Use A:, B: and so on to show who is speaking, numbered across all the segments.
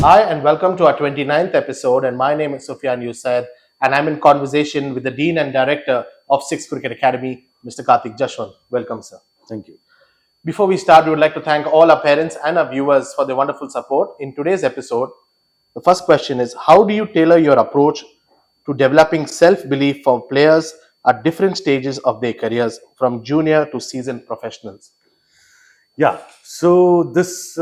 A: Hi, and welcome to our 29th episode. And my name is Sufyan Youssef, and I'm in conversation with the Dean and Director of Six Cricket Academy, Mr. Karthik Jeshwanth. Welcome, sir.
B: Thank you.
A: Before we start, we would like to thank all our parents and our viewers for their wonderful support. In today's episode, the first question is: how do you tailor your approach to developing self belief for players at different stages of their careers, from junior to seasoned professionals?
B: Yeah, so this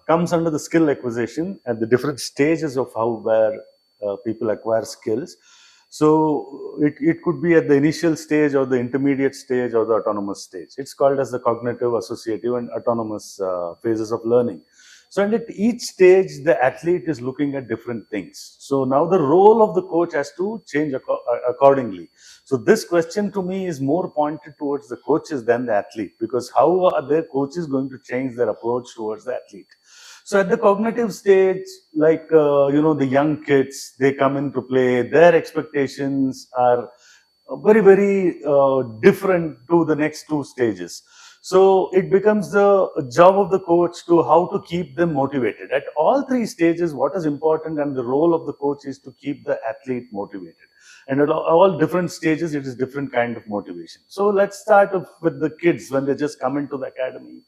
B: comes under the skill acquisition at the different stages of how where people acquire skills. So it could be at the initial stage or the intermediate stage or the autonomous stage. It's called as the cognitive, associative, and autonomous phases of learning. So, and at each stage, the athlete is looking at different things. So now the role of the coach has to change accordingly. So this question to me is more pointed towards the coaches than the athlete, because how are their coaches going to change their approach towards the athlete? So at the cognitive stage, like the young kids, they come in to play. Their expectations are very different to the next two stages. So it becomes the job of the coach to how to keep them motivated. At all three stages, what is important and the role of the coach is to keep the athlete motivated. And at all different stages, it is different kind of motivation. So let's start with the kids when they just come into the academy,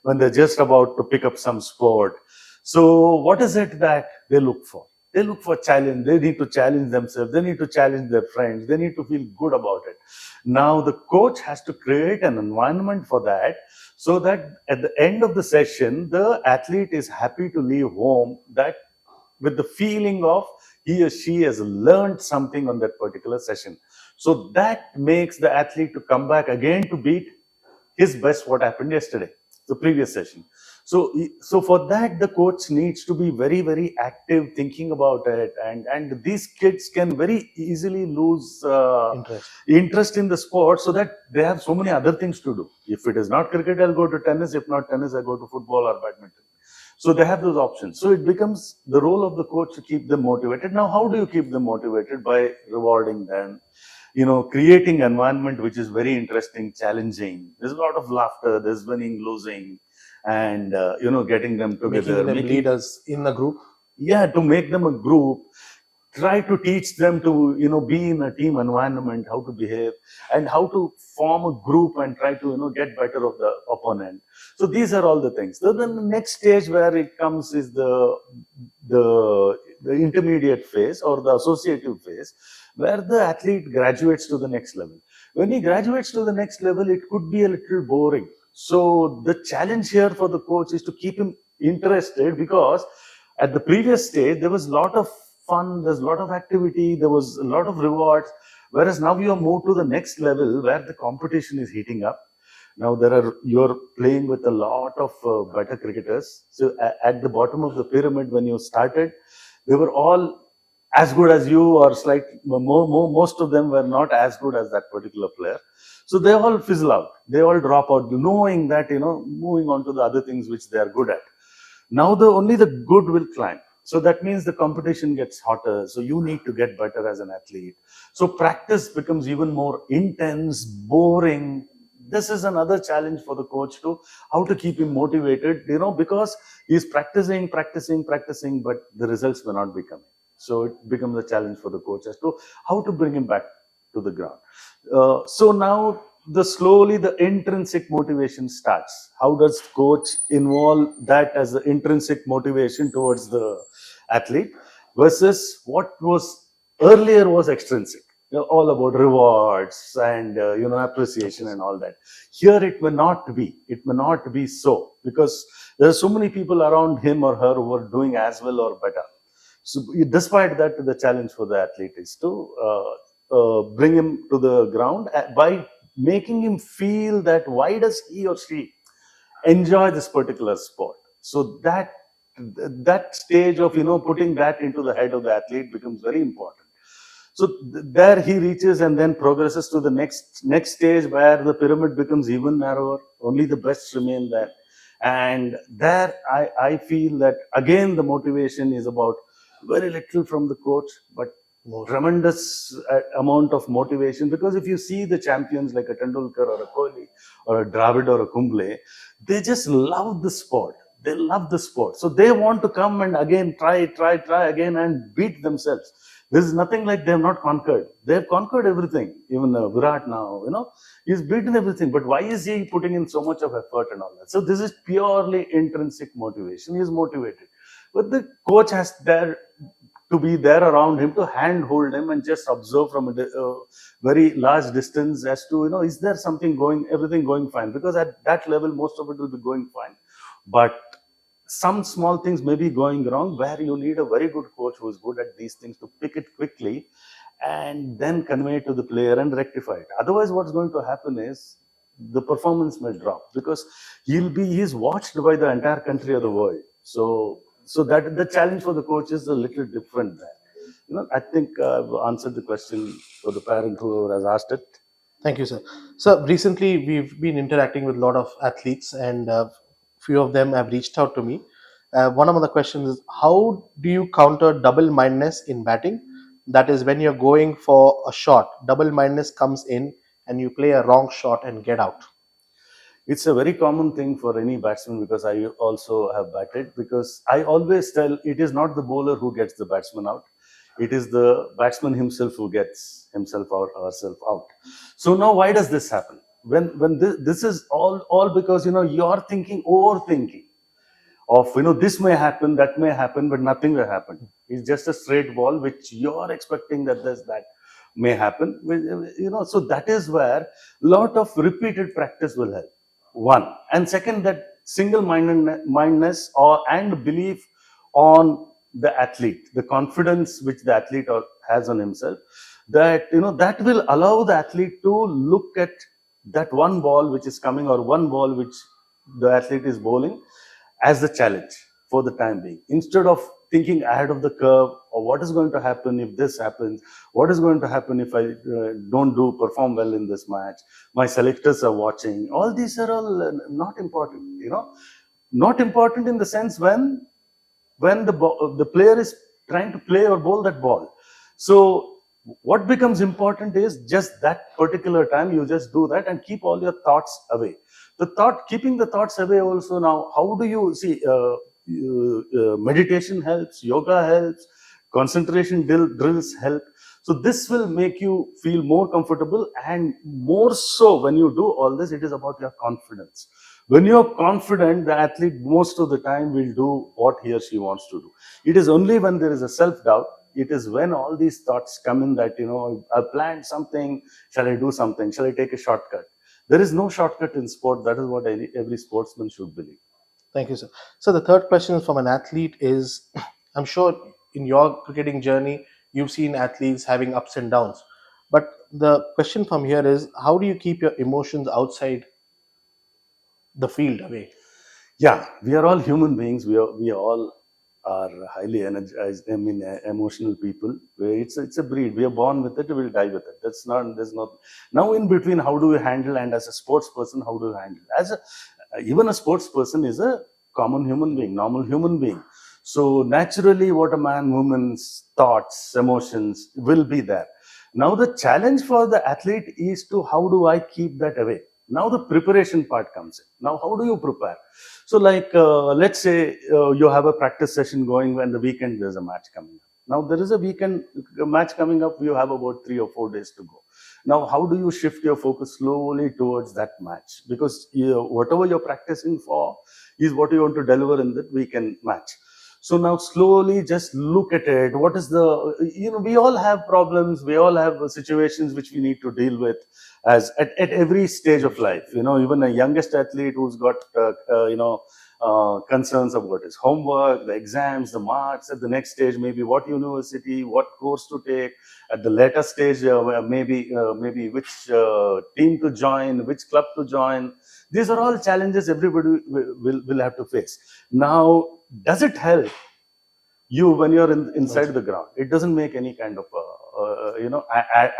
B: when they're just about to pick up some sport. So what is it that they look for? They look for challenge. They need to challenge themselves. They need to challenge their friends. They need to feel good about it. Now the coach has to create an environment for that, so that at the end of the session, the athlete is happy to leave home that with the feeling of he or she has learned something on that particular session. So that makes the athlete to come back again to beat his best what happened yesterday, the previous session. So for that, the coach needs to be very, very active thinking about it. And these kids can very easily lose
A: Interest.
B: interest in the sport, so that they have so many other things to do. If it is not cricket, I'll go to tennis. If not tennis, I go to football or badminton. So they have those options. So it becomes the role of the coach to keep them motivated. Now, how do you keep them motivated? By rewarding them, creating environment which is very interesting, challenging. There's a lot of laughter, there's winning, losing, and getting them together,
A: Making them leaders in the group.
B: yeah, to make them a group. Try to teach them to be in a team environment, how to behave, and how to form a group and try to get better of the opponent. So these are all the things. So then the next stage where it comes is the intermediate phase or the associative phase, where the athlete graduates to the next level. When he graduates to the next level, it could be a little boring. So the challenge here for the coach is to keep him interested, because at the previous stage there was a lot of fun, there's a lot of activity, there was a lot of rewards. Whereas now you are moved to the next level where the competition is heating up. Now you're playing with a lot of better cricketers. So at the bottom of the pyramid, when you started, they were all as good as you, or slightly most of them were not as good as that particular player. So they all fizzle out. They all drop out, knowing that moving on to the other things which they are good at. Now only the good will climb. So that means the competition gets hotter. So you need to get better as an athlete. So practice becomes even more intense, boring. This is another challenge for the coach to how to keep him motivated, because he's practicing, but the results may not be coming. So it becomes a challenge for the coach as to how to bring him back to the ground. So now the intrinsic motivation starts. How does coach involve that as the intrinsic motivation towards the athlete, versus what was earlier was extrinsic, all about rewards and appreciation and all that. Here it may not be so, because there are so many people around him or her who are doing as well or better. So despite that, the challenge for the athlete is to bring him to the ground by making him feel that why does he or she enjoy this particular sport. So that stage of putting that into the head of the athlete becomes very important. So there he reaches and then progresses to the next stage, where the pyramid becomes even narrower. Only the best remain there. And there I feel that again the motivation is about very little from the coach, but tremendous amount of motivation. Because if you see the champions like a Tendulkar or a Kohli or a Dravid or a Kumble, they just love the sport. They love the sport, so they want to come and again try again and beat themselves. There is nothing like they have not conquered. They have conquered everything. Even Virat now, he's beaten everything. But why is he putting in so much of effort and all that? So this is purely intrinsic motivation. He is motivated, but the coach has there to be there around him to handhold him and just observe from a very large distance as to, is there something going, everything going fine? Because at that level, most of it will be going fine. But some small things may be going wrong, where you need a very good coach who is good at these things to pick it quickly and then convey it to the player and rectify it. Otherwise, what's going to happen is the performance may drop, because he's watched by the entire country of the world. So that the challenge for the coach is a little different there. I think I've answered the question for the parent who has asked it.
A: Thank you, sir. So recently we've been interacting with a lot of athletes, and few of them have reached out to me. One of the questions is, how do you counter double-mindedness in batting? That is, when you're going for a shot, double-mindedness comes in and you play a wrong shot and get out.
B: It's a very common thing for any batsman, because I also have batted. Because I always tell, it is not the bowler who gets the batsman out. It is the batsman himself who gets himself out or herself out. So now, why does this happen? When this is all because you're thinking, overthinking of, this may happen, that may happen, but nothing will happen. It's just a straight ball which you're expecting that may happen. So that is where a lot of repeated practice will help. One, and second, that single-mindedness and belief on the athlete, the confidence which the athlete has on himself, that will allow the athlete to look at that one ball which is coming, or one ball which the athlete is bowling, as the challenge for the time being, instead of thinking ahead of the curve, or what is going to happen if this happens, what is going to happen if I don't perform well in this match, my selectors are watching. All these are all not important. Not important in the sense when the player is trying to play or bowl that ball. So what becomes important is just that particular time you just do that and keep all your thoughts away. Keeping the thoughts away also. Now, how do you see? Meditation helps, yoga helps, concentration drills help. So this will make you feel more comfortable, and more so when you do all this, it is about your confidence. When you're confident, the athlete most of the time will do what he or she wants to do. It is only when there is a self-doubt, it is when all these thoughts come in that, I planned something, shall I do something, shall I take a shortcut? There is no shortcut in sport. That is what every sportsman should believe.
A: Thank you, sir. So the third question from an athlete is, I'm sure in your cricketing journey, you've seen athletes having ups and downs. But the question from here is, how do you keep your emotions outside the field away?
B: Yeah, we are all human beings. We all are highly energized. I mean, emotional people. It's a breed. We are born with it. We will die with it. There's not. Now, in between, how do we handle? And as a sports person, how do you handle? Even a sports person is a common human being, normal human being. So naturally, what a man, woman's thoughts, emotions will be there. Now, the challenge for the athlete is to, how do I keep that away? Now the preparation part comes in. Now, how do you prepare? So, like, let's say you have a practice session going, when the weekend there's a match coming up. Now, there is a weekend match coming up. You have about 3 or 4 days to go. Now, how do you shift your focus slowly towards that match? Because whatever you're practicing for is what you want to deliver in that weekend match. So now slowly just look at it. What is we all have problems. We all have situations which we need to deal with at every stage of life. Even a youngest athlete who's got, concerns about his homework, the exams, the marks. At the next stage, maybe what university, what course to take. At the later stage, maybe which team to join, which club to join. These are all challenges everybody will have to face. Now, does it help you when you're inside the ground? It doesn't make any kind of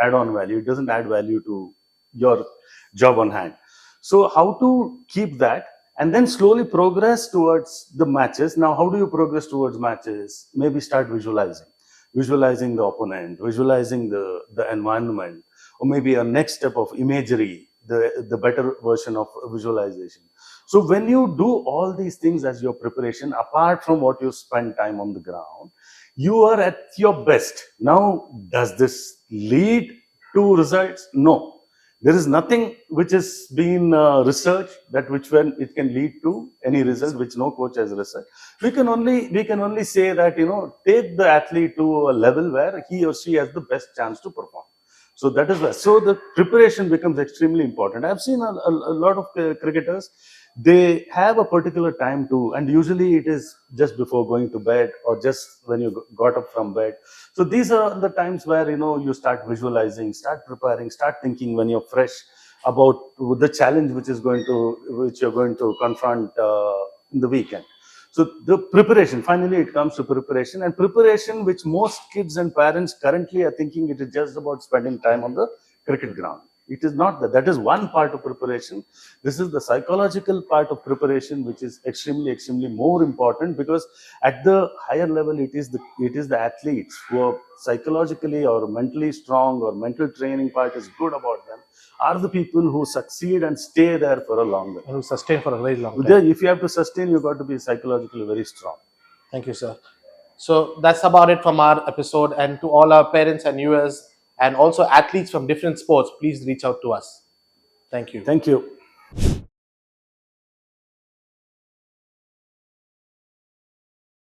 B: add-on value. It doesn't add value to your job on hand. So how to keep that, and then slowly progress towards the matches. Now, how do you progress towards matches? Maybe start visualizing the opponent, visualizing the environment, or maybe a next step of imagery. the better version of visualization. So when you do all these things as your preparation, apart from what you spend time on the ground, you are at your best. Now, does this lead to results? No. There is nothing which has been researched that which when it can lead to any result, which no coach has researched. We can only say that, take the athlete to a level where he or she has the best chance to perform. So that is where. So the preparation becomes extremely important. I've seen a lot of cricketers. They have a particular time to, and usually it is just before going to bed or just when you got up from bed. So these are the times where you start visualizing, start preparing, start thinking when you're fresh about the challenge which you're going to confront in the weekend. So the preparation, finally it comes to preparation, and preparation which most kids and parents currently are thinking it is just about spending time on the cricket ground. It is not that. That is one part of preparation. This is the psychological part of preparation, which is extremely more important, because at the higher level, it is the athletes who are psychologically or mentally strong, or mental training part is good about them, are the people who succeed and stay there for a longer.
A: And who sustain for a very long time.
B: If you have to sustain, you got to be psychologically very strong.
A: Thank you, sir. So that's about it from our episode. And to all our parents and viewers, and also athletes from different sports, please reach out to us. Thank you.
B: Thank you.